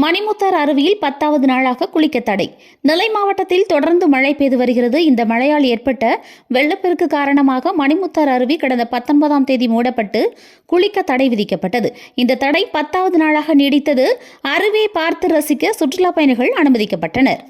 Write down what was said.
மணிமுத்தார் அருவியில் 10வது நாளாக குளிக்க தடை. நெல்லை மாவட்டத்தில் தொடர்ந்து மழை பெய்து வருகிறது. இந்த மழையால் ஏற்பட்ட வெள்ளப்பெருக்கு காரணமாக மணிமுத்தார் அருவி கடந்த 19ஆம் தேதி மூடப்பட்டு குளிக்க தடை விதிக்கப்பட்டது. இந்த தடை 10வது நாளாக நீடித்தது. அருவியை பார்த்து ரசிக்க சுற்றுலா பயணிகள் அனுமதிக்கப்பட்டனர்.